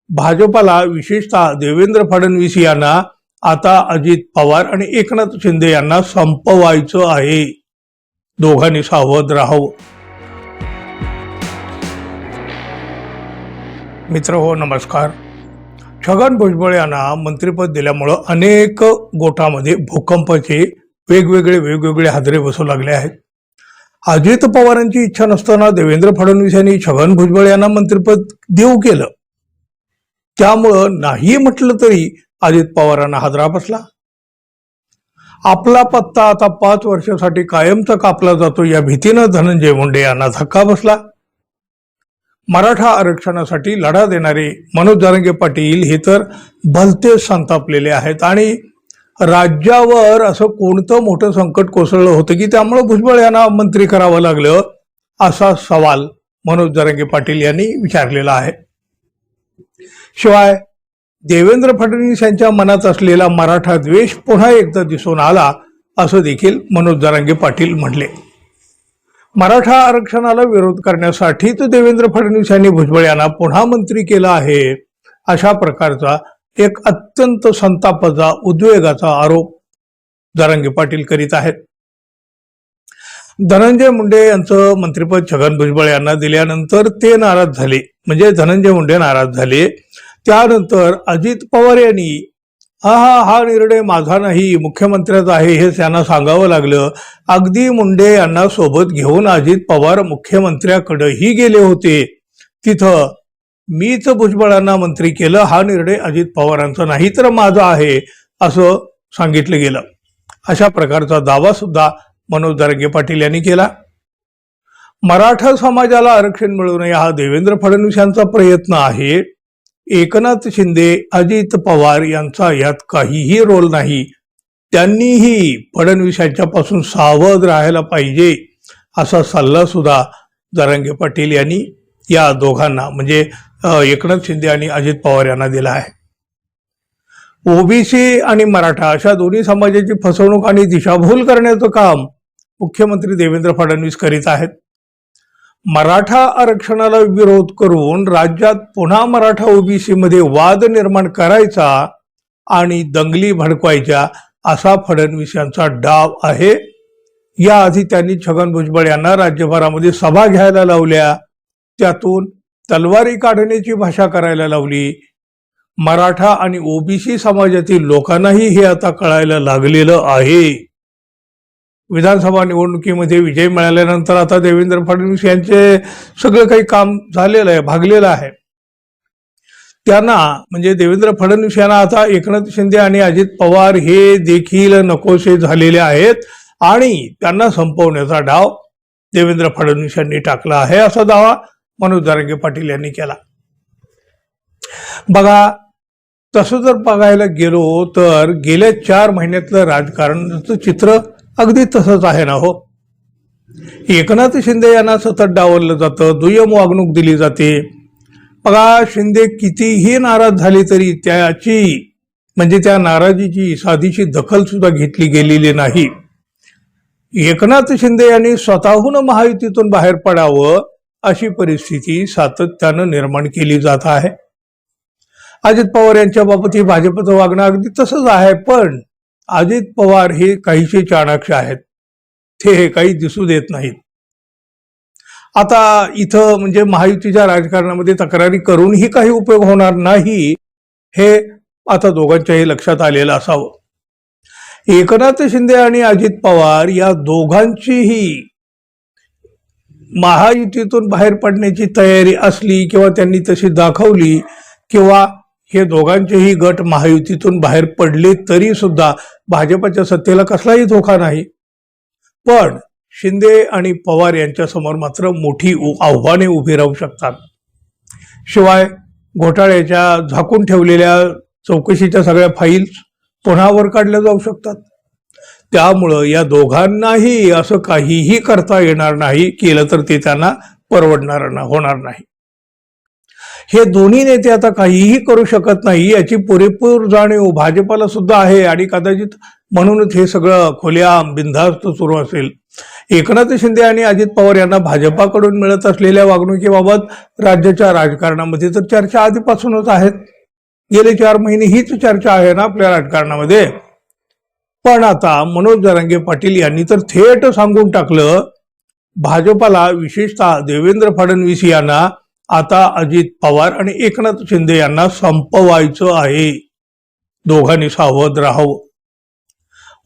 भाजपाला विशेषतः देवेंद्र फडणवीस यांना आता अजित पवार आणि एकनाथ शिंदे यांना संपवायचं आहे. दोघांनी सावध राहावं. मित्र हो, नमस्कार. छगन भुजबळ यांना मंत्रिपद दिल्यामुळं अनेक गोटामध्ये भूकंपाचे वेगवेगळे हादरे बसू लागले आहेत. अजित पवारांची इच्छा नसताना देवेंद्र फडणवीस यांनी छगन भुजबळ यांना मंत्रिपद देऊ केलं. त्यामुळं नाही म्हटलं तरी अजित पवारांना हादरा बसला. आपला पत्ता आता 5 वर्षासाठी कायमचा कापला जातो या भीतीनं धनंजय मुंडे यांना धक्का बसला. मराठा आरक्षणासाठी लढा देणारे मनोज जरांगे पाटील हे तर भलतेच संतापलेले आहेत आणि राज्यावर असं कोणतं मोठं संकट कोसळलं होतं की त्यामुळे भुजबळ यांना मंत्री करावं लागलं, असा सवाल मनोज जरांगे पाटील यांनी विचारलेला आहे. शिवाय देवेंद्र फडणवीस यांच्या मनात असलेला मराठा द्वेष पुन्हा एकदा दिसून आला, असं देखील मनोज जरांगे पाटील म्हटले. मराठा आरक्षणाला विरोध करण्यासाठीच देवेंद्र फडणवीस यांनी भुजबळ यांना पुन्हा मंत्री केलं आहे, अशा प्रकारचा एक अत्यंत संतापाचा, उद्वेगाचा आरोप जरांगे पाटील करीत आहेत. धनंजय मुंडे यांचं मंत्रिपद छगन भुजबळ यांना दिल्यानंतर ते नाराज झाले, म्हणजे धनंजय मुंडे नाराज झाले. त्यानंतर अजित पवार यांनी हा निर्णय माझा नाही, मुख्यमंत्र्याचा आहे, हे त्यांना सांगावं लागलं. अगदी मुंडे यांना सोबत घेऊन अजित पवार मुख्यमंत्र्याकडेही गेले होते. तिथं मीच भुजबळांना मंत्री केलं, हा निर्णय अजित पवारांचा नाही तर माझा आहे, असं सांगितलं गेलं. अशा प्रकारचा दावा सुद्धा मनोज जरांगे पाटील यांनी केला. मराठा समाजाला आरक्षण मिळू नये हा देवेंद्र फडणवीस यांचा प्रयत्न आहे. एकनाथ शिंदे, अजित पवार यांचा यात काहीही रोल नाही. त्यांनीही फडणवीस यांच्यापासून सावध राहायला पाहिजे, असा सल्ला सुद्धा जरांगे पाटील यांनी या दोघांना, म्हणजे एकनाथ शिंदे आणि अजित पवार यांना दिला आहे. ओबीसी आणि मराठा अशा दोन्ही समाजाची फसवणूक आणि दिशाभूल करण्याचं काम मुख्यमंत्री देवेंद्र फडणवीस करीत आहेत. मराठा आरक्षणाला विरोध करून राज्यात पुन्हा मराठा ओबीसी मध्ये वाद निर्माण करायचा आणि दंगली भडकवायच्या, असा फडणवीस यांचा डाव आहे. याआधी त्यांनी छगन भुजबळ यांना राज्यभरामध्ये सभा घ्यायला लावल्या, त्यातून तलवारी काढण्याची भाषा करायला लावली. मराठा आणि ओबीसी समाजातील लोकांनाही हे आता कळायला लागलेलं आहे. विधानसभा निवडणुकीमध्ये विजय मिळाल्यानंतर आता देवेंद्र फडणवीस यांचे सगळं काही काम झालेलं आहे, भागलेलं आहे. त्यांना, म्हणजे देवेंद्र फडणवीस यांना आता एकनाथ शिंदे आणि अजित पवार हे देखील नकोसे झालेले आहेत आणि त्यांना संपवण्याचा डाव देवेंद्र फडणवीस यांनी टाकला आहे, असा दावा मनोज जरांगे पाटील यांनी केला. बघा, तसं जर बघायला गेलो तर गेल्या 4 महिन्यातलं राजकारणाचं चित्र अगदी तसंच आहे ना हो. एकनाथ शिंदे यांना सतत डावललं जातं, दुय्यम वागणूक दिली जाते. बघा, शिंदे कितीही नाराज झाली तरी त्याची, म्हणजे त्या नाराजीची साधीशी दखल सुद्धा घेतली गेलेली नाही. एकनाथ शिंदे यांनी स्वतःहून महायुतीतून बाहेर पडावं अशी परिस्थिती सातत्यानं निर्माण केली जात आहे. अजित पवार यांच्या बाबत ही भाजपचं वागणं अगदी तसंच आहे, पण अजित पवार हे काहीसे चाणाक्ष आहेत, ते हे काही दिसू देत नाहीत. आता इथं म्हणजे महायुतीच्या राजकारणामध्ये तक्रारी करूनही काही उपयोग होणार नाही, हे आता दोघांच्याही लक्षात आलेलं असावं. एकनाथ शिंदे आणि अजित पवार या दोघांचीही महायुतीतून बाहेर पडण्याची तयारी असली किंवा त्यांनी तशी दाखवली किंवा हे दोघांचेही गट महायुतीतून बाहेर पडले तरी सुद्धा भाजपच्या सत्तेला कसलाही धोका नाही. पण शिंदे आणि पवार यांच्या समोर मात्र मोठी आव्हाने उभी राहू शकतात. शिवाय घोटाळ्याच्या झाकून ठेवलेल्या चौकशीच्या सगळ्या फाईल्स पुन्हा वर काढल्या जाऊ शकतात. त्यामुळं या दोघांनाही असं काहीही करता येणार नाही, केलं तर ते त्यांना परवडणार होणार नाही. हे दोन्ही नेते आता काहीही करू शकत नाही याची पुरेपूर जाणीव भाजपाला सुद्धा आहे आणि कदाचित म्हणूनच हे सगळं खोल्याम बिनधास्त सुरू असेल. एकनाथ शिंदे आणि अजित पवार यांना भाजपाकडून मिळत असलेल्या वागणुकीबाबत राज्याच्या राजकारणामध्ये तर चर्चा आधीपासूनच आहेत. गेले 4 महिने हीच चर्चा आहे ना आपल्या राजकारणामध्ये. पण आता मनोज जरांगे पाटील यांनी तर थेट सांगून टाकलं, भाजपाला विशेषतः देवेंद्र फडणवीस यांना आता अजित पवार आणि एकनाथ शिंदे यांना संपवायचं आहे. दोघांनी सावध राहावं.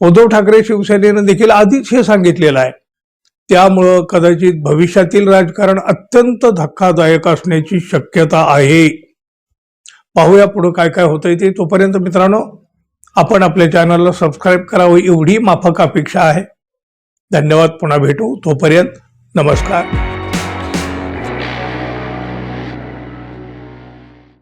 उद्धव ठाकरे शिवसेनेनं देखील आधीच हे सांगितलेलं आहे. त्यामुळं कदाचित भविष्यातील राजकारण अत्यंत धक्कादायक असण्याची शक्यता आहे. पाहूया पुढे काय काय होतंय ते. तोपर्यंत मित्रांनो, आपण आपल्या चॅनलला सबस्क्राईब करावं एवढी माफक अपेक्षा आहे. धन्यवाद. पुन्हा भेटू. तोपर्यंत नमस्कार.